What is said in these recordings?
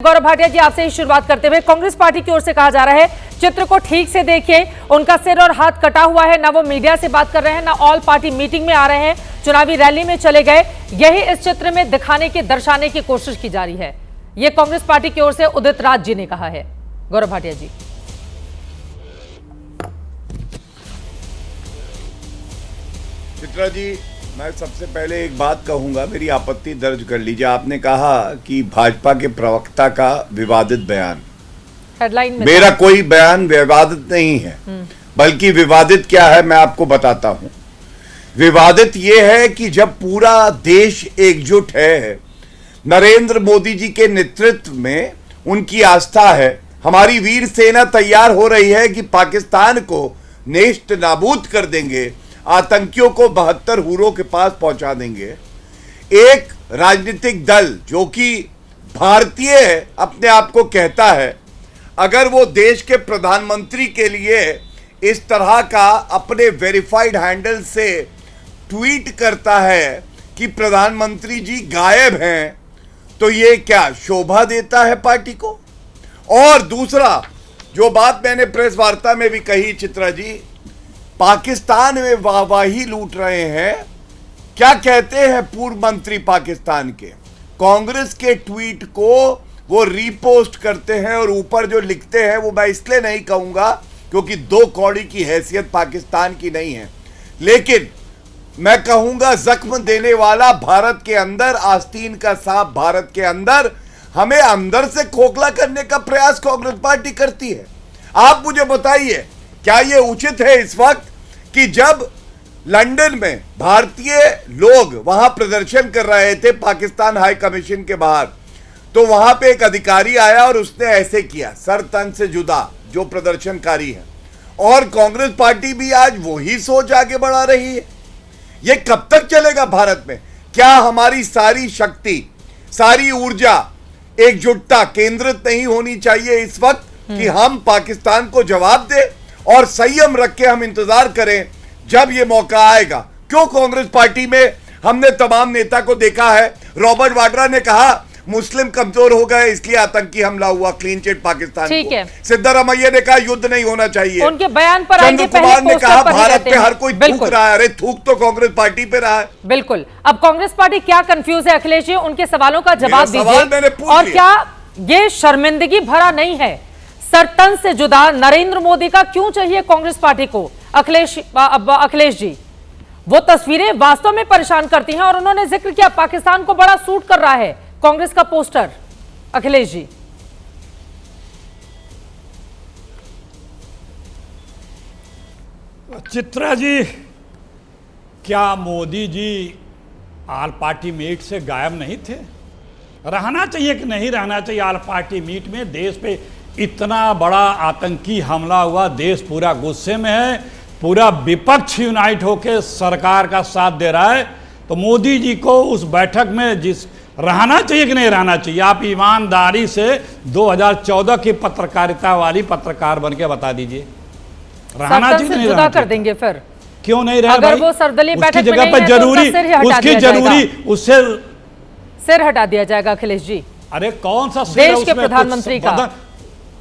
गौरव भाटिया जी, आपसे ही शुरुआत करते हुए कांग्रेस पार्टी की ओर से कहा जा रहा है चित्र को ठीक से देखिए, उनका सिर और हाथ कटा हुआ है, ना वो मीडिया से बात कर रहे हैं, ना ऑल पार्टी मीटिंग में आ रहे हैं, चुनावी रैली में चले गए। यही इस चित्र में दिखाने की, दर्शाने की कोशिश की जा रही है। ये कांग्रेस पार्टी की ओर से उदित राज जी ने कहा है। गौरव भाटिया जी। चित्रा जी, मैं सबसे पहले एक बात कहूंगा, मेरी आपत्ति दर्ज कर लीजिए। आपने कहा कि भाजपा के प्रवक्ता का विवादित बयान, हेडलाइन में मेरा कोई बयान विवादित नहीं है, बल्कि विवादित क्या है मैं आपको बताता हूं। विवादित यह है कि जब पूरा देश एकजुट है, नरेंद्र मोदी जी के नेतृत्व में उनकी आस्था है, हमारी वीर सेना तैयार हो रही है कि पाकिस्तान को नेस्त नाबूद कर देंगे, आतंकियों को 72 हुरों के पास पहुंचा देंगे। एक राजनीतिक दल जो कि भारतीय अपने आप को कहता है, अगर वो देश के प्रधानमंत्री के लिए इस तरह का अपने वेरीफाइड हैंडल से ट्वीट करता है कि प्रधानमंत्री जी गायब हैं, तो ये क्या शोभा देता है पार्टी को? और दूसरा, जो बात मैंने प्रेस वार्ता में भी कही चित्रा जी, पाकिस्तान में वाहवाही लूट रहे हैं। क्या कहते हैं पूर्व मंत्री पाकिस्तान के, कांग्रेस के ट्वीट को वो रीपोस्ट करते हैं और ऊपर जो लिखते हैं वो मैं इसलिए नहीं कहूंगा क्योंकि दो कौड़ी की हैसियत पाकिस्तान की नहीं है, लेकिन मैं कहूंगा जख्म देने वाला भारत के अंदर, आस्तीन का सांप भारत के अंदर, हमें अंदर से खोखला करने का प्रयास कांग्रेस पार्टी करती है। आप मुझे बताइए, क्या यह उचित है इस वक्त कि जब लंदन में भारतीय लोग वहां प्रदर्शन कर रहे थे पाकिस्तान हाई कमीशन के बाहर, तो वहां पे एक अधिकारी आया और उसने ऐसे किया, सर तन से जुदा जो प्रदर्शनकारी है, और कांग्रेस पार्टी भी आज वही सोच आगे बढ़ा रही है। यह कब तक चलेगा भारत में? क्या हमारी सारी शक्ति, सारी ऊर्जा, एकजुटता केंद्रित नहीं होनी चाहिए इस वक्त कि हम पाकिस्तान को जवाब दें और संयम रख के हम इंतजार करें जब ये मौका आएगा? क्यों कांग्रेस पार्टी में हमने तमाम नेता को देखा है, रॉबर्ट वाड्रा ने कहा मुस्लिम कमजोर हो गए इसलिए आतंकी हमला हुआ, क्लीन चिट पाकिस्तान को। सिद्धारमैया ने कहा युद्ध नहीं होना चाहिए, उनके बयान पर चंद्र कुमार ने कहा भारत पे हर कोई थूक रहा है। अरे थूक तो कांग्रेस पार्टी पे रहा है। बिल्कुल। अब कांग्रेस पार्टी क्या कंफ्यूज है अखिलेश जी, उनके सवालों का जवाब दीजिए। और क्या ये शर्मिंदगी भरा नहीं है? सरतन से जुदा नरेंद्र मोदी का क्यों चाहिए कांग्रेस पार्टी को? अखिलेश जी, वो तस्वीरें वास्तव में परेशान करती हैं और उन्होंने जिक्र किया पाकिस्तान को बड़ा सूट कर रहा है कांग्रेस का पोस्टर। अखिलेश जी, चित्रा जी, क्या मोदी जी आल पार्टी मीट से गायब नहीं थे? रहना चाहिए कि नहीं रहना चाहिए आल पार्टी मीट में? देश पे इतना बड़ा आतंकी हमला हुआ, देश पूरा गुस्से में है, पूरा विपक्ष यूनाइट होकर सरकार का साथ दे रहा है, तो मोदी जी को उस बैठक में जिस रहना चाहिए कि नहीं रहना चाहिए? आप ईमानदारी से 2014 की पत्रकारिता वाली पत्रकार बन के बता दीजिए, रहना चाहिए नहीं? जुदा कर देंगे फिर? क्यों नहीं रहा? अगर वो सर्वदलीय बैठक में नहीं है, जरूरी उसकी जरूरी उससे सिर हटा दिया जाएगा। अखिलेश जी, अरे कौन सा सिर? देश के प्रधानमंत्री का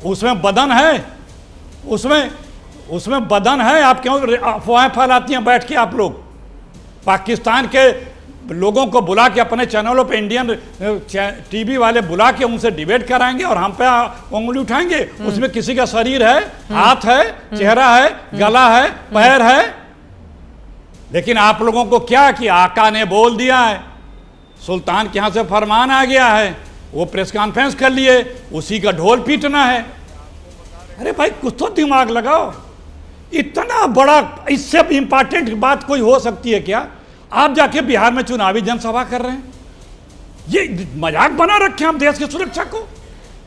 उसमें बदन है, उसमें बदन है। आप क्यों अफवाहें फैलाती हैं बैठ के? आप लोग पाकिस्तान के लोगों को बुला के अपने चैनलों पे, इंडियन टीवी वाले बुला के उनसे डिबेट कराएंगे और हम पे उंगली उठाएंगे। उसमें किसी का शरीर है, हाथ है, चेहरा है, गला है, पैर है, लेकिन आप लोगों को क्या कि आका ने बोल दिया है, सुल्तान के यहां से फरमान आ गया है, वो प्रेस कॉन्फ्रेंस कर लिए, उसी का ढोल पीटना है। अरे भाई कुछ तो दिमाग लगाओ। इतना बड़ा, इससे इंपॉर्टेंट बात कोई हो सकती है क्या? आप जाके बिहार में चुनावी जनसभा कर रहे हैं, ये मजाक बना रखे हम देश की सुरक्षा को।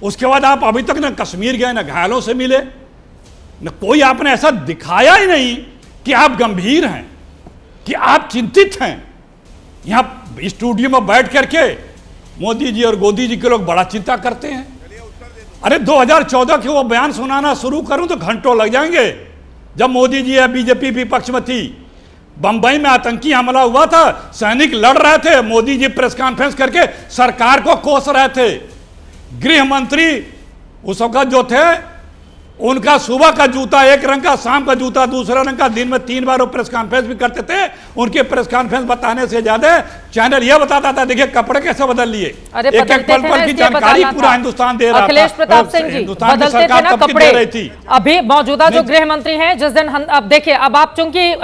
उसके बाद आप अभी तक न कश्मीर गए, न घायलों से मिले, न कोई आपने ऐसा दिखाया ही नहीं कि आप गंभीर हैं, कि आप चिंतित हैं। यहां स्टूडियो में बैठ करके मोदी जी और गोदी जी के लोग बड़ा चिंता करते हैं। अरे 2014 के वो बयान सुनाना शुरू करूं तो घंटों लग जाएंगे। जब मोदी जी या बीजेपी विपक्ष में थी, बंबई में आतंकी हमला हुआ था, सैनिक लड़ रहे थे, मोदी जी प्रेस कॉन्फ्रेंस करके सरकार को कोस रहे थे गृह मंत्री उस वक्त जो थे, उनका सुबह का जूता एक रंग का, शाम का जूता दूसरा रंग का, दिन में 3 बार वो प्रेस कॉन्फ्रेंस भी करते थे। उनके प्रेस कॉन्फ्रेंस बताने से ज्यादा चैनल यह बताता था, देखिए कपड़े कैसे बदल लिए। एक एक पल पल की जानकारी पूरा हिंदुस्तान दे रहा था। अखिलेश प्रताप सिंह जी, बदलते थे ना कपड़े। अभी मौजूदा जो गृह मंत्री हैं, जिस दिन अब देखिए, अब आप चूंकि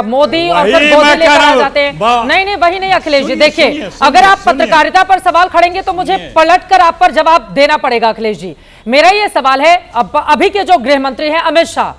मोदी और फिर मोदी लेकर आ जाते हैं, नहीं वही नहीं अखिलेश जी। देखिए, अगर आप पत्रकारिता पर सवाल खड़ेंगे तो मुझे पलट कर आप पर जवाब देना पड़ेगा अखिलेश जी। मेरा ये सवाल है, अभी के जो गृह मंत्री हैं अमित शाह,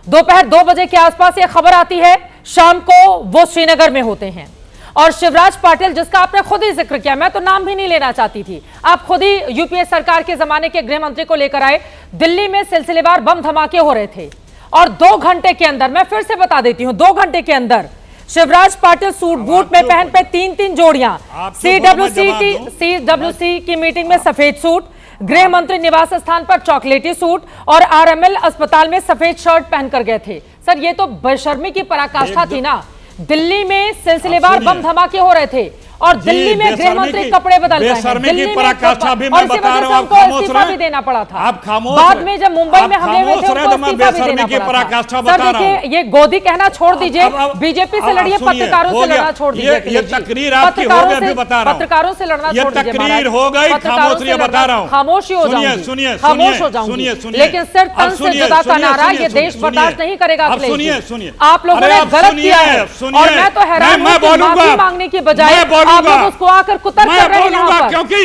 दोपहर 2 बजे के आसपास ये खबर आती है, शाम को वो श्रीनगर में होते हैं। और शिवराज पाटिल, जिसका आपने खुद ही जिक्र किया, मैं तो नाम भी नहीं लेना चाहती थी, आप खुद ही यूपीए सरकार के जमाने के गृह मंत्री को लेकर आए। दिल्ली में सिलसिलेवार बम धमाके हो रहे थे और 2 घंटे के अंदर, मैं फिर से बता देती हूं, 2 घंटे के अंदर शिवराज पाटिल सूट बूट में पहन पे 3-3 जोड़ियां, सीडब्ल्यूसी की मीटिंग में सफेद सूट, गृह मंत्री निवास स्थान पर चॉकलेटी सूट और आरएमएल अस्पताल में सफेद शर्ट पहनकर गए थे। सर, ये तो बेशर्मी की पराकाष्ठा थी ना। दिल्ली में सिलसिलेवार बम धमाके हो रहे थे और दिल्ली में गृह मंत्री कपड़े बदल रहे हैं। दिल्ली में पराकाष्ठा भी मैं बता रहा हूं, आप खामोश रहे, भी देना पड़ा था। आप खामोश, बाद में जब मुंबई में हमले हुए थे, उनको इस्तीफा भी देना पड़ा था। सर देखिए, ये गोदी कहना छोड़ दीजिए, बीजेपी से लड़िए, पत्रकारों से लड़ना छोड़ दीजिए। ये तकरीर आपकी हो गई, अभी बता रहा हूं, पत्रकारों से लड़ना छोड़ दीजिए। तकरीर हो गई, खामोश रहिए, बता रहा हूं, खामोशी हो जाऊंगी, खामोश हो जाऊंगी। लेकिन सिर तन से जुदा का नारा ये देश बर्दाश्त नहीं करेगा अखिलेश जी। आप लोगों ने गलत किया है और मैं तो हैरान हूं कि माफी मांगने की बजाय आप लोग उसको आकर कुतर कर रहे हैं यहाँ पर। क्योंकि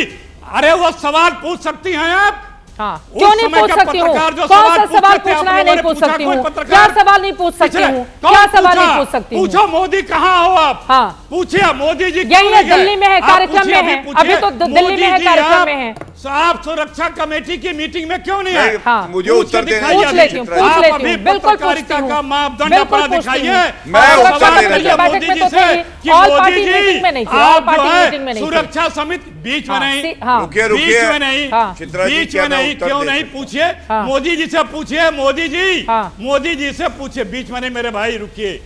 अरे वो सवाल पूछ सकती हैं आप। हाँ, क्यों नहीं पूछ सकती हूँ? कौन सा सवाल पूछना है नहीं पूछ सकती हूँ? क्या सवाल नहीं पूछ सकती हूँ? क्या सवाल नहीं पूछ सकती हूँ? पूछो मोदी कहाँ हो आप? हाँ, पूछिए मोदी जी। यही है, दिल्ली में है, कार्यक्रम में है, अभी तो दिल्ली में है, कार्यक्रम में है। आप सुरक्षा कमेटी की मीटिंग में क्यों नहीं है? हाँ, मुझे उत्तर देना, पूछ लेती हूँ, बिल्कुल पत्रकारिता का मापदंड अपना दिखाइए। मैं उत्तर देना मोदी जी से कि मोदी जी आप जो है सुरक्षा समिति बीच में नहीं, बीच में नहीं, बीच में नहीं, क्यों नहीं? पूछिए मोदी जी से, पूछिए मोदी जी, मोदी जी से पूछिए, बीच में नहीं मेरे भाई, रुकिए।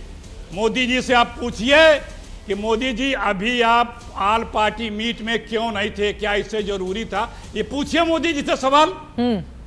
मोदी जी से आप पूछिए कि मोदी जी अभी आप ऑल पार्टी मीट में क्यों नहीं थे, क्या इससे जरूरी था? ये पूछिए मोदी जी से सवाल,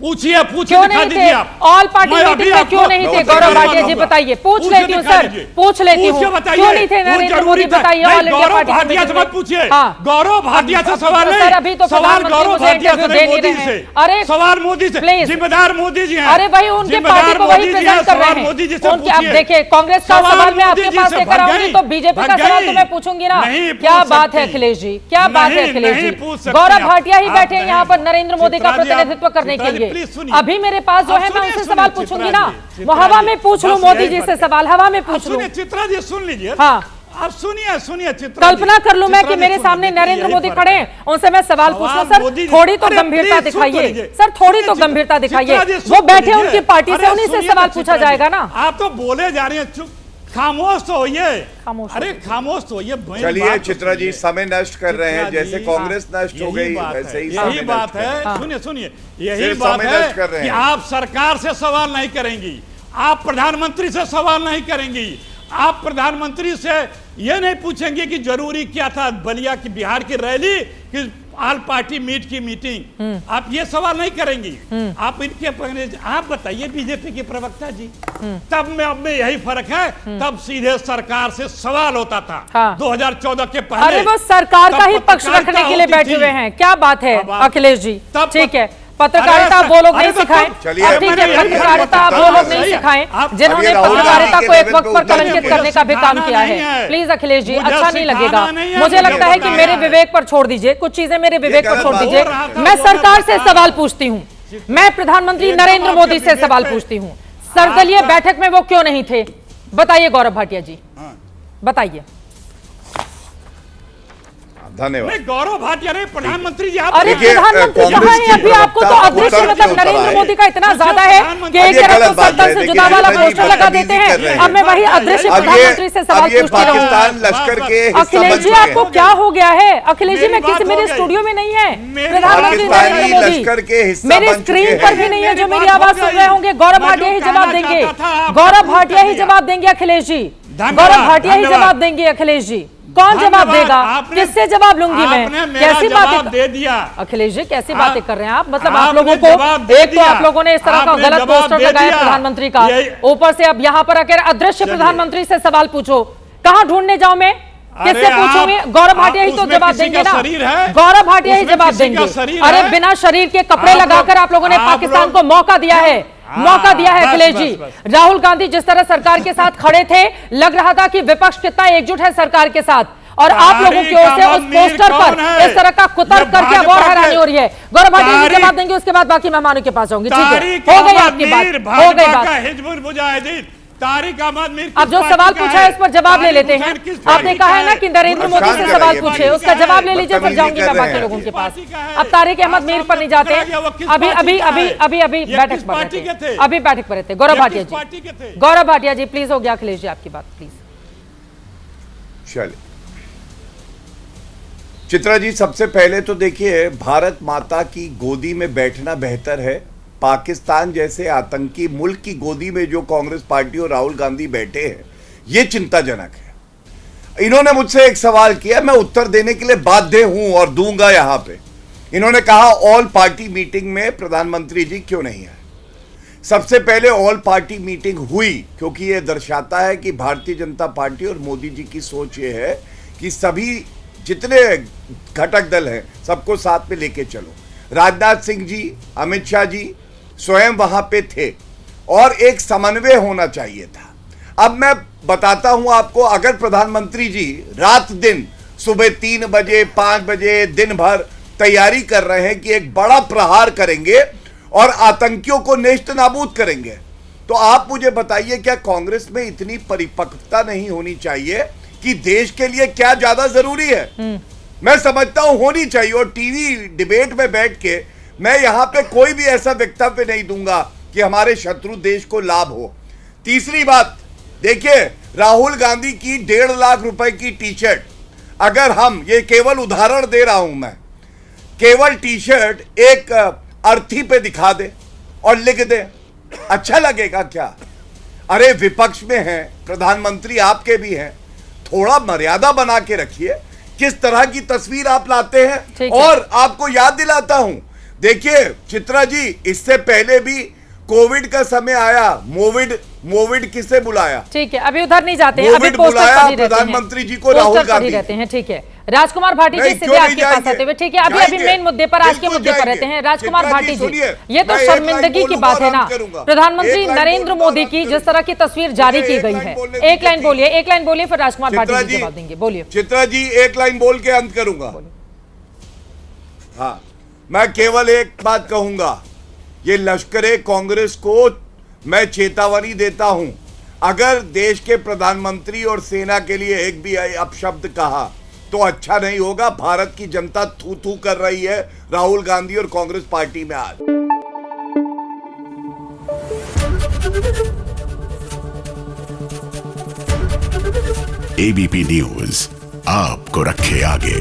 पूछिए, पूछिए, दिखा दीजिए आप। ऑल पार्टी मीटिंग में क्यों नहीं थे गौरव भाटिया जी? बताइए, पूछ लेती हूँ सर, पूछ लेती हूँ, क्यों नहीं थे नरेंद्र मोदी? बताइए, ऑल इंडिया पार्टी भाटिया से मत पूछिए, गौरव भाटिया से सवाल नहीं। सर अभी तो सवाल गौरव भाटिया से नहीं, मोदी से। अरे सवाल मोदी से, जिम्मेदार मोदी जी हैं। अरे भाई उनके पार्टी को वही प्रेजेंट कर रहे हैं। मोदी जी से आप देखिए, कांग्रेस का सवाल मैं आपके पास लेकर आऊंगी तो बीजेपी का सवाल तो मैं पूछूंगी ना। क्या बात है अखिलेश जी, क्या बात है अखिलेश जी? गौरव भाटिया ही बैठे हैं यहाँ पर नरेंद्र मोदी का प्रतिनिधित्व करने के लिए। अभी मेरे पास जो है मैं उनसे सवाल पूछूंगी ना, वो हवा में पूछ लूं, मोदी जी से सवाल हवा में पूछ लूं। चित्रा जी सुन लीजिए, हाँ आप सुनिए, सुनिए चित्रा, कल्पना कर लूं मैं कि मेरे सामने नरेंद्र मोदी खड़े हैं, उनसे मैं सवाल पूछ लूं। सर थोड़ी तो गंभीरता दिखाइए, सर थोड़ी तो गंभीरता दिखाइए। वो बैठे उनकी पार्टी से, उन्हीं से सवाल पूछा जाएगा ना। आप तो बोले जा रही हैं, चुप, खामोश तो होइए, अरे खामोश तो होइए। चलिए चित्रा जी, समय नष्ट कर रहे हैं, जैसे कांग्रेस नष्ट हो गई वैसे ही यही बात है। सुनिए सुनिए, यही बात है कि आप सरकार से सवाल नहीं करेंगी, आप प्रधानमंत्री से सवाल नहीं करेंगी, आप प्रधानमंत्री से यह नहीं पूछेंगे कि जरूरी क्या था बलिया की, बिहार की रैली कि ऑल पार्टी मीट की मीटिंग, आप ये सवाल नहीं करेंगी। आप इनके, आप बताइए बीजेपी के प्रवक्ता जी, तब में अब में यही फर्क है, तब सीधे सरकार से सवाल होता था। हाँ। 2014 के पहले अरे वो सरकार का ही पक्ष रखने के लिए बैठे हुए हैं, क्या बात है अखिलेश जी? ठीक है, पत्रकारिता वो लोग नहीं सिखाएं, ठीक है, पत्रकारिता वो लोग नहीं सिखाएं जिन्होंने पत्रकारिता को एक वक्त पर कलंकित करने का भी काम किया है। प्लीज अखिलेश जी, अच्छा नहीं लगेगा, मुझे लगता है कि मेरे विवेक पर छोड़ दीजिए, कुछ चीजें मेरे विवेक पर छोड़ दीजिए। मैं सरकार से सवाल पूछती हूँ, मैं प्रधानमंत्री नरेंद्र मोदी से सवाल पूछती हूँ, सर्वदलीय बैठक में वो क्यों नहीं थे? बताइए गौरव भाटिया जी, बताइए। धन्यवाद। गौरव भाटिया ने प्रधानमंत्री जी, आप अरे प्रधानमंत्री कहाँ है अभी? आपको तो अदृश्य मतलब नरेंद्र मोदी का इतना ज्यादा है कि एक तरफ तो सत्ता से जुदा वाला पोस्टर लगा देते हैं, अब मैं वही अदृश्य प्रधानमंत्री से सवाल पूछती रहूं। अखिलेश जी आपको क्या हो गया है? अखिलेश जी मैं किसी मेरे स्टूडियो में नहीं है, प्रधानमंत्री नरेंद्र मोदी मेरे स्क्रीन पर भी नहीं है जो मेरी आवाज सुन रहे होंगे। गौरव भाटिया ही जवाब देंगे, गौरव भाटिया ही जवाब देंगे अखिलेश जी, गौरव भाटिया ही जवाब देंगे अखिलेश जी। कौन जवाब देगा? किससे जवाब लूंगी मैं? कैसी बातें दे दिया अखिलेश जी, कैसी बातें कर रहे हैं आप? मतलब आप लोगों को एक तो आप लोगों ने इस तरह का गलत पोस्टर लगाया प्रधानमंत्री का, ऊपर से अब यहाँ पर आकर अदृश्य प्रधानमंत्री से सवाल पूछो। कहाँ ढूंढने जाऊं मैं? किससे पूछूंगी? गौरव भाटिया ही तो जवाब देंगे ना। गौरव भाटिया ही जवाब देंगे। अरे बिना शरीर के कपड़े लगाकर आप लोगों ने पाकिस्तान को मौका दिया है, मौका दिया है अखिलेश जी। राहुल गांधी जिस तरह सरकार के साथ खड़े थे, लग रहा था कि विपक्ष कितना एकजुट है सरकार के साथ, और आप लोगों की ओर से उस पोस्टर पर इस तरह का कुतर्क करके अब और हैरानी हो रही है। गौरव भाटिया जी जवाब देंगे, उसके बाद बाकी मेहमानों के पास जाऊंगी। ठीक है, हो गई आपकी बात, हो गई बात। अब जो सवाल पूछा है इस पर जवाब ले लेते हैं। आपने कहा है ना कि नरेंद्र मोदी से सवाल पूछे, उसका जवाब ले लीजिए, फिर जाऊंगी मैं बाकी लोगों के पास। अब तारिक अहमद मीर पर नहीं जाते, अभी बैठक पर रहते, अभी बैठक पर रहते। गौरव भाटिया जी, गौरव भाटिया जी प्लीज, हो गया अखिलेश जी आपकी बात, प्लीज। चलिए चित्रा जी, सबसे पहले तो देखिए, भारत माता की गोदी में बैठना बेहतर है। पाकिस्तान जैसे आतंकी मुल्क की गोदी में जो कांग्रेस पार्टी और राहुल गांधी बैठे हैं, यह चिंताजनक है। इन्होंने मुझसे एक सवाल किया, मैं उत्तर देने के लिए बाध्य हूं और दूंगा। यहां पे इन्होंने कहा ऑल पार्टी मीटिंग में प्रधानमंत्री जी क्यों नहीं आए। सबसे पहले ऑल पार्टी मीटिंग हुई क्योंकि यह दर्शाता है कि भारतीय जनता पार्टी और मोदी जी की सोच यह है कि सभी जितने घटक दल हैं सबको साथ में लेके चलो। राजनाथ सिंह जी, अमित शाह जी स्वयं वहां पे थे और एक समन्वय होना चाहिए था। अब मैं बताता हूं आपको, अगर प्रधानमंत्री जी रात दिन सुबह 3 बजे 5 बजे दिन भर तैयारी कर रहे हैं कि एक बड़ा प्रहार करेंगे और आतंकियों को नेस्त नाबूद करेंगे, तो आप मुझे बताइए क्या कांग्रेस में इतनी परिपक्वता नहीं होनी चाहिए कि देश के लिए क्या ज्यादा जरूरी है? मैं समझता हूं होनी चाहिए। और टीवी डिबेट में बैठ के मैं यहां पे कोई भी ऐसा वक्तव्य नहीं दूंगा कि हमारे शत्रु देश को लाभ हो। तीसरी बात देखिए, राहुल गांधी की 1.5 लाख रुपए की टी शर्ट, अगर हम, ये केवल उदाहरण दे रहा हूं मैं, केवल टी शर्ट एक अर्थी पे दिखा दे और लिख दे, अच्छा लगेगा क्या? अरे विपक्ष में हैं, प्रधानमंत्री आपके भी हैं, थोड़ा मर्यादा बना के रखिए। किस तरह की तस्वीर आप लाते हैं। और आपको याद दिलाता हूं, देखिए चित्रा जी, इससे पहले भी कोविड का समय आया, मोविड किसे बुलाया? ठीक है, अभी उधर नहीं जाते हैं, अभी बुलाया प्रधानमंत्री जी को राहुल गांधी रहते हैं। ठीक है, राजकुमार भाटी जी सीधे आपके पास आते हुए। ठीक है, अभी मेन मुद्दे पर, आज के मुद्दे पर रहते हैं। राजकुमार भाटी जी, ये तो शर्मिंदगी की बात है ना, प्रधानमंत्री नरेंद्र मोदी की जिस तरह की तस्वीर जारी की गई है। एक लाइन बोलिए, एक लाइन बोलिए, फिर राजकुमार भाटी जी जवाब देंगे। बोलिए चित्रा जी, एक लाइन बोल के अंत करूंगा। हाँ, मैं केवल एक बात कहूंगा, ये लश्करे कांग्रेस को मैं चेतावनी देता हूं, अगर देश के प्रधानमंत्री और सेना के लिए एक भी अपशब्द कहा तो अच्छा नहीं होगा। भारत की जनता थू थू कर रही है राहुल गांधी और कांग्रेस पार्टी में आज। एबीपी न्यूज आपको रखे आगे।